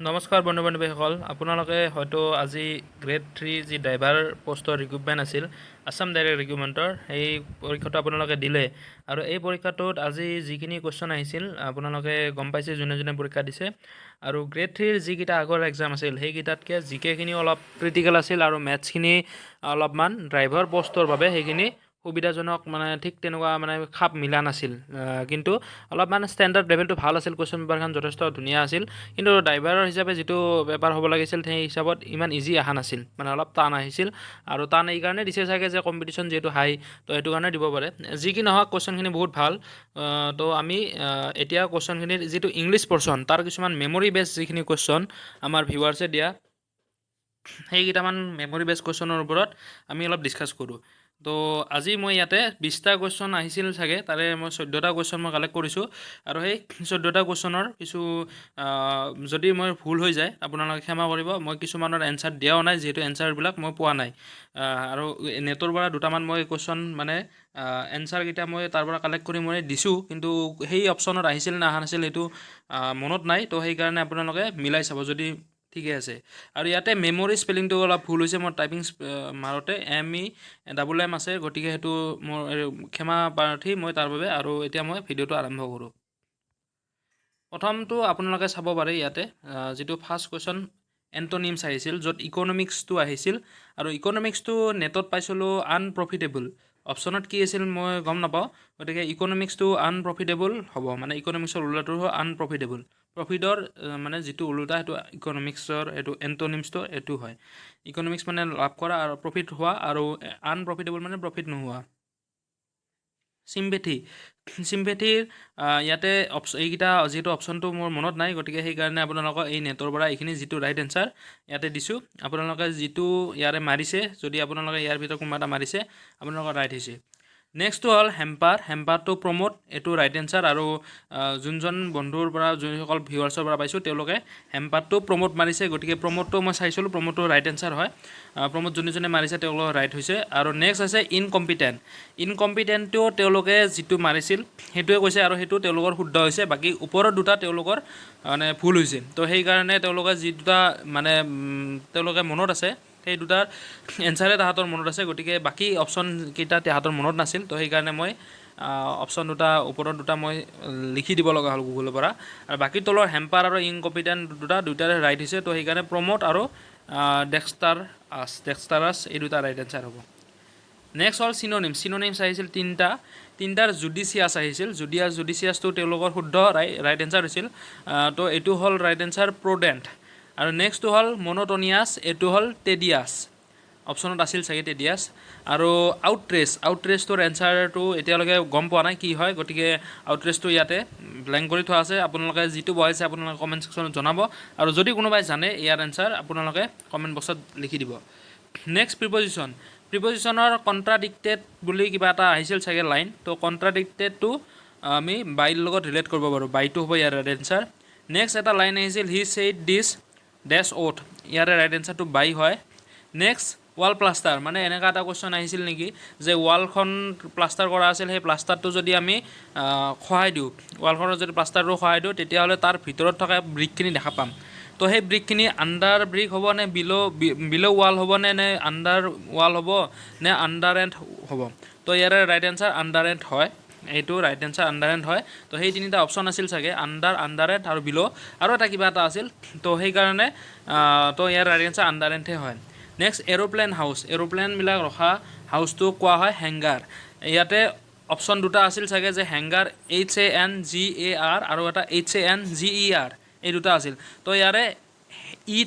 নমস্কাৰ বন্ধু বান্ধৱীসকল, আপোনালোকে হয়তো আজি গ্ৰেড 3 যি ড্ৰাইভাৰ পোষ্টৰ ৰিক্ৰুটমেণ্ট আছিল আছাম ডাইৰেক্ট ৰিক্ৰুটমেণ্টৰ সেই পৰীক্ষাটো আপোনালোকে দিলে আৰু এই পৰীক্ষাটোত আজি যিখিনি কুৱেশ্যন আহিছিল আপোনালোকে গম পাইছে যোনে যোনে পৰীক্ষা দিছে আৰু গ্ৰেড 3ৰ যিকেইটা আগৰ এক্সাম আছিল সেইকেইটাতকৈ জিকেখিনি অলপ ক্ৰিটিকেল আছিল আৰু মেথছখিনি অলপমান ড্ৰাইভাৰ পোষ্টৰ বাবে সেইখিনি সুবিধাজনক মানে ঠিক তেনেকুৱা মানে খাপ মিলা নাছিল কিন্তু অলপমান ষ্টেণ্ডাৰ্ড লেভেলটো ভাল আছিল কুৱেশ্যন পেপাৰখন যথেষ্ট ধুনীয়া আছিল কিন্তু ড্ৰাইভাৰৰ হিচাপে যিটো পেপাৰ হ'ব লাগিছিল সেই হিচাপত ইমান ইজি অহা নাছিল মানে অলপ টান আহিছিল আৰু টান এইকাৰণে দিছে চাগে যে কম্পিটিশ্যন যিহেতু হাই তো সেইটো কাৰণে দিব পাৰে যি কি নহওক কুৱেশ্যনখিনি বহুত ভাল তো আমি এতিয়া কুৱেশ্যনখিনিৰ যিটো ইংলিছ পৰ্চন তাৰ কিছুমান মেমৰি বেছ যিখিনি কুৱেশ্যন আমাৰ ভিউৱাৰ্ছে দিয়া সেইকেইটামান মেমৰি বেছ কুৱেশ্যনৰ ওপৰত আমি অলপ ডিছকাছ কৰোঁ তো আজি মই ইয়াতে 20টা কুৱেশ্যন আহিছিল চাগে তাৰে মই 14টা কুৱেশ্যন মই কালেক্ট কৰিছোঁ আৰু সেই 14টা কুৱেশ্যনৰ কিছু যদি মই ভুল হৈ যায় আপোনালোকে ক্ষমা কৰিব মই কিছুমানৰ এনচাৰ দিয়াও নাই যিহেতু এনচাৰবিলাক মই পোৱা নাই আৰু নেটৰ পৰা দুটামান মই কুৱেশ্যন মানে এনচাৰকেইটা মই তাৰ পৰা কালেক্ট কৰি মই দিছোঁ কিন্তু সেই অপশ্যনত আহিছিল নে অহা নাছিল সেইটো মনত নাই তো সেইকাৰণে আপোনালোকে মিলাই চাব যদি ঠিকে আছে আৰু ইয়াতে মেমৰি স্পেলিংটো অলপ ভুল হৈছে মোৰ টাইপিং মাৰোঁতে MEMM আছে গতিকে সেইটো মোৰ ক্ষমা প্ৰাৰ্থী মই তাৰ বাবে আৰু এতিয়া মই ভিডিঅ'টো আৰম্ভ কৰোঁ প্ৰথমটো আপোনালোকে চাব পাৰে ইয়াতে যিটো ফাৰ্ষ্ট কুৱেশ্যন এণ্টনিমছ আহিছিল য'ত ইকনমিক্সটো আহিছিল আৰু ইকনমিক্সটো নেটত পাইছিলোঁ আনপ্ৰফিটেবল অপশ্যনত কি আছিল মই গম নাপাওঁ গতিকে ইকনমিক্সটো আনপ্ৰফিটেবল হ'ব মানে ইকনমিক্সৰ ওলোটাটো হ'ল আনপ্ৰফিটেবল প্ৰফিটৰ মানে যিটো ওলোটা সেইটো ইকনমিক্সৰ এইটো এণ্টনিমছটো এইটো হয় ইকনমিক্স মানে লাভ কৰা আৰু প্ৰফিট হোৱা আৰু আনপ্ৰফিটেবল মানে প্ৰফিট নোহোৱা চিম্পেথিৰ ইয়াতে এইকেইটা যিহেতু অপশ্যনটো মোৰ মনত নাই গতিকে সেইকাৰণে আপোনালোকক এই নেটৰ পৰা এইখিনি যিটো ৰাইট এনচাৰ ইয়াতে দিছোঁ আপোনালোকে যিটো ইয়াৰে মাৰিছে যদি আপোনালোকে ইয়াৰ ভিতৰত কোনোবা এটা মাৰিছে আপোনালোকৰ ৰাইট হৈছে নেক্সটটো হ'ল হেম্পাৰটো প্ৰমোট এইটো ৰাইট এনচাৰ আৰু যোনজন বন্ধুৰ পৰা যোনসকল ভিউৱাৰ্ছৰ পৰা পাইছোঁ তেওঁলোকে হেম্পাৰটো প্ৰমোট মাৰিছে গতিকে প্ৰমোটটো মই চাইছিলোঁ প্ৰমোটটো ৰাইট এনচাৰ হয় প্ৰমোট যোনে মাৰিছে তেওঁলোকৰ ৰাইট হৈছে আৰু নেক্সট আছে ইনকম্পিটেণ্টটো তেওঁলোকে যিটো মাৰিছিল সেইটোৱে কৈছে আৰু সেইটো তেওঁলোকৰ শুদ্ধ হৈছে বাকী ওপৰৰ দুটা তেওঁলোকৰ মানে ভুল হৈছে তো সেইকাৰণে তেওঁলোকে যি দুটা মানে তেওঁলোকে মনত আছে সেই দুটাৰ এনচাৰে তাহাঁতৰ মনত আছে গতিকে বাকী অপশ্যনকেইটা তাহাঁতৰ মনত নাছিল তো সেইকাৰণে মই অপশ্যন দুটা ওপৰৰ দুটা মই লিখি দিব লগা হ'ল গুগলৰ পৰা আৰু বাকী তলৰ হেম্পাৰ আৰু ইনকম্পিটেণ্ট দুটাৰে ৰাইট হৈছে তো সেইকাৰণে প্ৰমোট আৰু ডেক্সটাৰাছ এই দুটা ৰাইট এনচাৰ হ'ব নেক্সট হ'ল চিনোনিমছ আহিছিল তিনিটাৰ জুডিচিয়াছ আহিছিল জুডিচিয়াছটো তেওঁলোকৰ শুদ্ধ ৰাইট এনচাৰ হৈছিল তো এইটো হ'ল ৰাইট এনচাৰ প্ৰডেণ্ট আৰু নেক্সটটো হ'ল মনোটনিয়াছ এইটো হ'ল টেডিয়াছ অপশ্যনত আছিল চাগে টেডিয়াছ আৰু আউটৰেছটোৰ এনচাৰটো এতিয়ালৈকে গম পোৱা নাই কি হয় গতিকে আউটৰেছটো ইয়াতে ব্লেংক কৰি থোৱা আছে আপোনালোকে যিটো বহাইছে আপোনালোকে কমেণ্ট ছেকশ্যনত জনাব আৰু যদি কোনোবাই জানে ইয়াৰ এনচাৰ আপোনালোকে কমেণ্ট বক্সত লিখি দিব নেক্সট প্ৰিপজিশ্যনৰ কণ্ট্ৰাডিক্টেড বুলি কিবা এটা আহিছিল চাগে লাইন তো কণ্ট্ৰাডিক্টেডটো আমি বাইৰ লগত ৰিলেট কৰিব পাৰোঁ বাইটো হ'ব ইয়াৰ ৰাইট এনচাৰ নেক্সট এটা লাইন আহিছিল he said this dash oath ইয়াৰে ৰাইট এনচাৰটো বাই হয় নেক্সট ৱাল প্লাষ্টাৰ মানে এনেকুৱা এটা কুৱেশ্যন আহিছিল নেকি যে ৱালখন প্লাষ্টাৰ কৰা আছিল সেই প্লাষ্টাৰটো যদি আমি খহাই দিওঁ ৱালখনৰ যদি প্লাষ্টাৰটো খহাই দিওঁ তেতিয়াহ'লে তাৰ ভিতৰত থকা ব্ৰিকখিনি দেখা পাম তো সেই ব্ৰিকখিনি আণ্ডাৰ ব্ৰিক হ'ব নে বিল' ৱাল হ'ব নে আণ্ডাৰ ৱাল হ'ব নে আণ্ডাৰ এণ্ড হ'ব তো ইয়াৰে ৰাইট এনচাৰ আণ্ডাৰ এণ্ড হয় এইটো ৰাইট এনচাৰ আণ্ডাৰ এণ্ড হয় তো সেই তিনিটা অপশ্যন আছিল চাগে আণ্ডাৰ এণ্ড আৰু বিল' আৰু এটা কিবা এটা আছিল তো সেইকাৰণে তো ইয়াৰ ৰাইট এনচাৰ আণ্ডাৰ এণ্ডহে হয় নেক্সট এৰোপ্লেনবিলাক ৰখা হাউচটো কোৱা হয় হেংগাৰ ইয়াতে অপশ্যন দুটা আছিল চাগে যে হেংগাৰ HANGAR আৰু এটা HANGER এই দুটা আছিল তো ইয়াৰে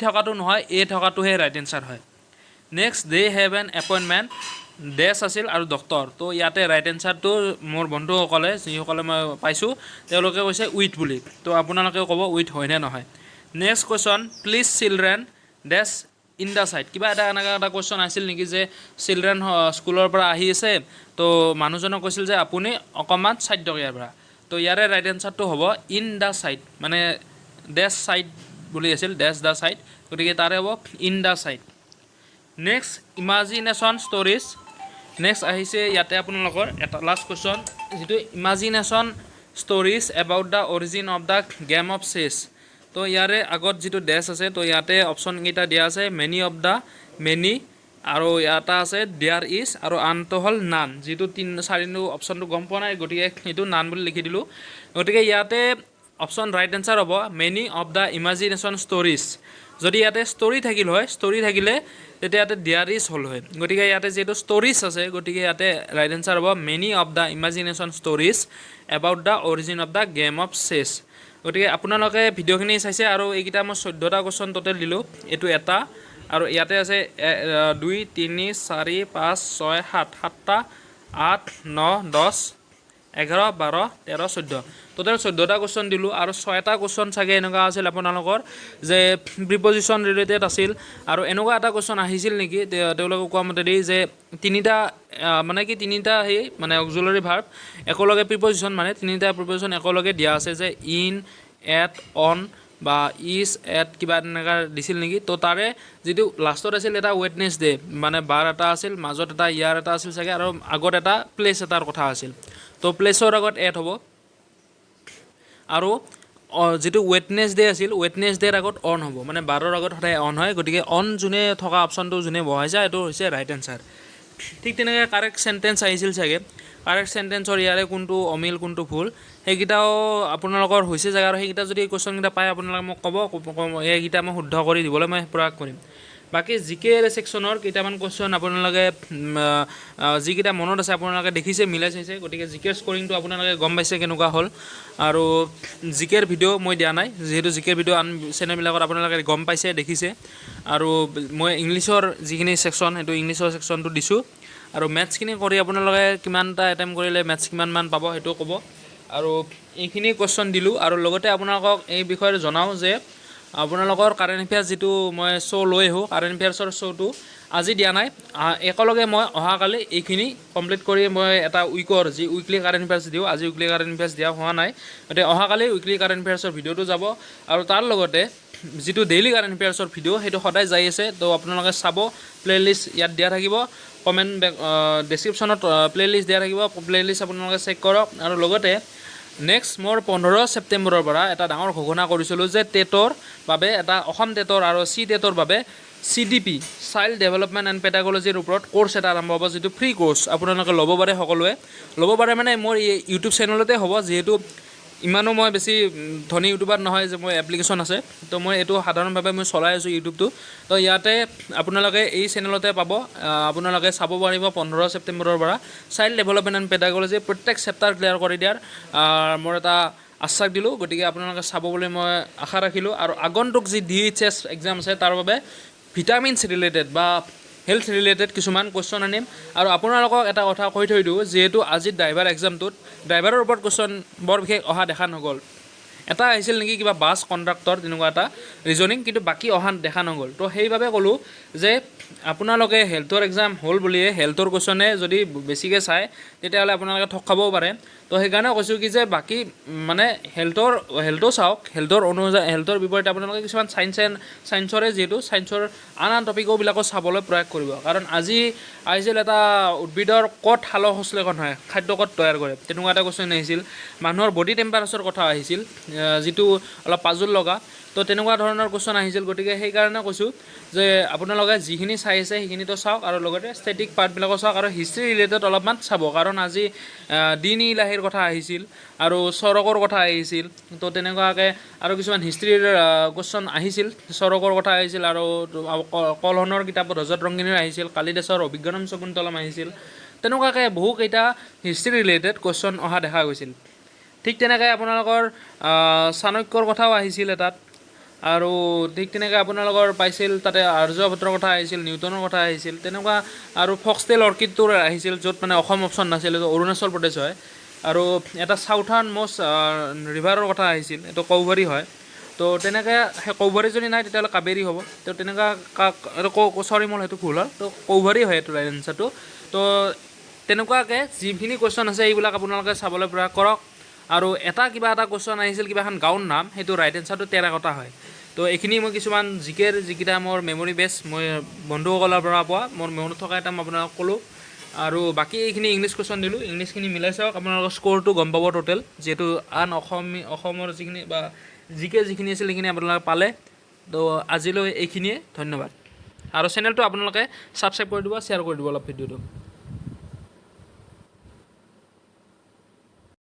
থকাটো নহয় থকাটোহে ৰাইট এনচাৰ হয় next they have an appointment dates আছিল আৰু ডক্টৰ তো ইয়াতে ৰাইট এনচাৰটো মোৰ বন্ধুসকলে যিসকলে মই পাইছোঁ তেওঁলোকে কৈছে উইথ বুলি তো আপোনালোকেও ক'ব উইথ হয়নে নহয় next question please children dash in the side কিবা এনেকুৱা এটা কুৱেশ্যন আছিল নেকি যে চিলড্ৰেন স্কুলৰ পৰা আহি আছে তো মানুহজনক কৈছিল যে আপুনি অকণমান চাইড দিয়ক ইয়াৰ পৰা তো ইয়াৰে ৰাইট এনচাৰটো হ'ব ইন দ্য চাইড মানে ডেছ চাইড বুলি আছিল ডেছ দ্য চাইড গতিকে তাৰে হ'ব in the side next imagination stories next আহিছে ইয়াতে আপোনালোকৰ এটা লাষ্ট কুৱেশ্যন যিটো imagination stories about the origin of the game of chess তো ইয়াৰে আগত যিটো ডেছ আছে তো ইয়াতে অপশ্যনকেইটা দিয়া আছে মেনি অফ দ্য মেনি আৰু এটা আছে দেয়াৰ ইজ আৰু আনটো হ'ল নান যিটো 4 অপশ্যনটো গম পোৱা নাই গতিকে সেইটো নান বুলি লিখি দিলোঁ গতিকে ইয়াতে অপশ্যন ৰাইট এনচাৰ হ'ব many of the imagination stories যদি ইয়াতে ষ্টৰি থাকিল হয় ষ্টৰি থাকিলে তেতিয়া ইয়াতে দেয়াৰ ইজ হ'ল হয় গতিকে ইয়াতে যিহেতু ষ্টৰিজ আছে গতিকে ইয়াতে ৰাইট এনচাৰ হ'ব many of the imagination stories about the origin of the game of chess গতিকে আপোনালোকে ভিডিঅ'খিনি চাইছে আৰু এইকেইটা মই 14টা কুৱেশ্যন টোটেল দিলোঁ এইটো এটা আৰু ইয়াতে আছে 2 3 4 5 6 7 7টা 8 9 10 11 12 13 14 টোটেল 14টা কুৱেশ্যন দিলোঁ আৰু 6টা কুৱেশ্যন চাগে এনেকুৱা আছিল আপোনালোকৰ যে প্ৰিপজিশ্যন ৰিলেটেড আছিল আৰু এনেকুৱা এটা কুৱেশ্যন আহিছিল নেকি তেওঁলোকে কোৱা মতেদি যে তিনিটা মানে কি তিনিটা সেই মানে অক্সিলাৰী ভাৰ্ব একেলগে প্ৰিপজিশ্যন মানে তিনিটা প্ৰিপজিশ্যন একেলগে দিয়া আছে যে ইন এট অন বা ইজ এট কিবা তেনেকুৱা দিছিল নেকি তো তাৰে যিটো লাষ্টত আছিল এটা ৱেডনেছডে মানে বাৰ এটা আছিল মাজত এটা ইয়াৰ এটা আছিল চাগে আৰু আগত এটা প্লেচ এটাৰ কথা আছিল তো প্লেচৰ আগত এট হ'ব আৰু যিটো ৱেডনেছডে আছিল ৱেডনেছডেৰ আগত অন হ'ব মানে বাৰৰ আগত সদায় অন হয় গতিকে অন যোনে থকা অপশ্যনটো যোনে বহাইছে এইটো হৈছে ৰাইট এনচাৰ ঠিক তেনেকৈ কাৰেক্ট চেণ্টেঞ্চ আহিছিল চাগে কাৰেক্ট চেণ্টেঞ্চৰ ইয়াৰে কোনটো অমিল কোনটো ভুল সেইকেইটাও আপোনালোকৰ হৈছে জেগা আৰু সেইকেইটা যদি কুৱেশ্যনকেইটা পায় আপোনালোকে মোক ক'ব এইকেইটা মই শুদ্ধ কৰি দিবলৈ মই প্ৰয়াস কৰিম বাকী জিকে ছেকশ্যনৰ কেইটামান কুৱেশ্যন আপোনালোকে যিকেইটা মনত আছে আপোনালোকে দেখিছে মিলাই চাইছে গতিকে জিকেৰ স্ক'ৰিংটো আপোনালোকে গম পাইছে কেনেকুৱা হ'ল আৰু জিকেৰ ভিডিঅ' মই দিয়া নাই যিহেতু জিকেৰ ভিডিঅ' আন চেনেলবিলাকত আপোনালোকে গম পাইছে দেখিছে আৰু মই ইংলিছৰ যিখিনি ছেকশ্যন সেইটো ইংলিছৰ ছেকশ্যনটো দিছোঁ আৰু মেথছখিনি কৰি আপোনালোকে কিমানটা এটেম্প কৰিলে মেথছ কিমানমান পাব সেইটো ক'ব আৰু এইখিনি কুৱেশ্যন দিলোঁ আৰু লগতে আপোনালোকক এই বিষয়ে জনাওঁ যে আপোনালোকৰ কাৰেণ্ট এফেয়াৰ্ছ যিটো মই শ্ব' লৈ আহোঁ কাৰেণ্ট এফেয়াৰ্ছৰ শ্ব'টো আজি দিয়া নাই একেলগে মই অহাকালি এইখিনি কমপ্লিট কৰি মই এটা উইকৰ যি উইকলি কাৰেণ্ট এফেয়াৰ্ছ দিওঁ আজি উইকলি কাৰেণ্ট এফেয়াৰ্ছ দিয়া হোৱা নাই গতিকে অহাকালি উইকলি কাৰেণ্ট এফেয়াৰ্ছৰ ভিডিঅ'টো যাব আৰু তাৰ লগতে যিটো ডেইলি কাৰেণ্ট এফেয়াৰ্ছৰ ভিডিঅ' সেইটো সদায় যাই আছে তো আপোনালোকে চাব প্লে'লিষ্ট ইয়াত দিয়া থাকিব কমেণ্ট ডেছক্ৰিপশ্যনত প্লে'লিষ্ট দিয়া থাকিব প্লে'লিষ্ট আপোনালোকে চেক কৰক আৰু লগতে নেক্সট মোৰ 15 ছেপ্টেম্বৰৰ পৰা এটা ডাঙৰ ঘোষণা কৰিছিলোঁ যে টেটৰ বাবে এটা অসম টেটৰ আৰু চি টেটৰ বাবে CDP চাইল্ড ডেভেলপমেণ্ট এণ্ড পেডাগলজিৰ ওপৰত কোৰ্চ এটা আৰম্ভ হ'ব যিটো ফ্ৰী কোৰ্চ আপোনালোকে ল'ব পাৰে সকলোৱে ল'ব পাৰে মানে মোৰ এই ইউটিউব চেনেলতে হ'ব যিহেতু ইমানো মই বেছি ধনী ইউটিউবাৰ নহয় যে মই এপ্লিকেশ্যন আছে তো মই এইটো সাধাৰণভাৱে মই চলাই আছোঁ ইউটিউবটো তো ইয়াতে আপোনালোকে এই চেনেলতে পাব আপোনালোকে চাব পাৰিব 15 ছেপ্টেম্বৰৰ পৰা চাইল্ড ডেভেলপমেণ্ট এণ্ড পেডাগলজি প্ৰত্যেক চেপ্টাৰ ক্লিয়াৰ কৰি দিয়াৰ মোৰ এটা আশ্বাস দিলোঁ গতিকে আপোনালোকে চাব বুলি মই আশা ৰাখিলোঁ আৰু আগন্তুক যি DHS এক্সাম আছে তাৰ বাবে ভিটামিনছ ৰিলেটেড বা হেল্থ ৰিলেটেড কিছুমান কুৱেশ্যন আনিম আৰু আপোনালোকক এটা কথা কৈ থৈ দিওঁ যিহেতু আজি ড্ৰাইভাৰ এক্সামটোত ড্ৰাইভাৰৰ ওপৰত কুৱেশ্যন বৰ বিশেষ অহা দেখা নগ'ল এটা আহিছিল নেকি কিবা বাছ কণ্ডাক্টৰ তেনেকুৱা এটা ৰিজনিং কিন্তু বাকী অহা দেখা নগ'ল তো সেইবাবে ক'লোঁ যে আপোনালোকে হেল্থৰ এক্সাম হ'ল বুলিয়ে হেল্থৰ কুৱেশ্যনে যদি বেছিকৈ চায় তেতিয়াহ'লে আপোনালোকে ঠগ খাবও পাৰে তো সেইকাৰণে কৈছোঁ কি যে বাকী মানে হেল্থো চাওক হেল্থৰ বিপৰীতে আপোনালোকে কিছুমান ছায়েন্সৰে যিহেতু ছায়েন্সৰ আন টপিকবিলাকো চাবলৈ প্ৰয়াস কৰিব কাৰণ আজি আহিছিল এটা উদ্ভিদৰ ক'ত সালোক সংশ্লেষণ হয় খাদ্য ক'ত তৈয়াৰ কৰে তেনেকুৱা এটা কুৱেশ্যন আহিছিল মানুহৰ বডি টেম্পাৰেচাৰৰ কথা আহিছিল যিটো অলপ পাজল লগা তো তেনেকুৱা ধৰণৰ কুৱেশ্যন আহিছিল গতিকে সেইকাৰণে কৈছোঁ যে আপোনালোকে যিখিনি চাই আছে সেইখিনিতো চাওক আৰু লগতে ষ্টেটিক পাৰ্টবিলাকো চাওক আৰু হিষ্ট্ৰী ৰিলেটেড অলপমান চাব কাৰণ আজি দিন ইলাহীৰ কথা আহিছিল আৰু চৰকৰ কথা আহিছিল তো তেনেকুৱাকৈ আৰু কিছুমান হিষ্ট্ৰীৰ কুৱেশ্যন আহিছিল চৰকৰ কথা আহিছিল আৰু কলহনৰ কিতাপত ৰজত ৰংগিনীৰ আহিছিল কালিদাসৰ অভিজ্ঞানম শকুন্তলম আহিছিল তেনেকুৱাকৈ বহুকেইটা হিষ্ট্ৰী ৰিলেটেড কুৱেশ্যন অহা দেখা গৈছিল ঠিক তেনেকৈ আপোনালোকৰ চাণক্যৰ কথাও আহিছিল এটাত আৰু ঠিক তেনেকৈ আপোনালোকৰ পাইছিল তাতে আৰ্যভট্টৰ কথা আহিছিল নিউটনৰ কথা আহিছিল তেনেকুৱা আৰু ফক্সটেল অৰ্কিডটোৰ আহিছিল য'ত মানে অসম অপশ্যন নাছিল এইটো অৰুণাচল প্ৰদেশ হয় আৰু এটা চাউথাৰ্ণ মষ্ট ৰিভাৰৰ কথা আহিছিল এইটো কৌভাৰী হয় তো তেনেকৈ সেই কৌভাৰী যদি নাই তেতিয়াহ'লে কাবেৰী হ'ব তো তেনেকুৱা চৰি মোৰ সেইটো ভুল হ'ল তো কৌভাৰী হয় এইটো ৰাইট এনচাৰটো তো তেনেকুৱাকৈ যিখিনি কুৱেশ্যন আছে এইবিলাক আপোনালোকে চাবলৈ প্ৰয়াস কৰক আৰু কিবা এটা কুৱেশ্যন আহিছিল কিবা এখন গাঁৱৰ নাম সেইটো ৰাইট এনচাৰটো টেৰাকটা হয় তো এইখিনি মই কিছুমান জিকেৰ যিকেইটা মোৰ মেমৰি বেছ মই বন্ধুসকলৰ পৰা পোৱা মোৰ মনত থকা এটা মই আপোনালোকক ক'লোঁ আৰু বাকী এইখিনি ইংলিছ কুৱেশ্যন দিলোঁ ইংলিছখিনি মিলাই চাওক আপোনালোকৰ স্ক'ৰটো গম পাব টোটেল যিহেতু আন অসমৰ যিখিনি বা জিকে যিখিনি আছিল সেইখিনি আপোনালোকে পালে তো আজিলৈ এইখিনিয়ে ধন্যবাদ আৰু চেনেলটো আপোনালোকে ছাবস্ক্ৰাইব কৰি দিব শ্বেয়াৰ কৰি দিব অলপ ভিডিঅ'টো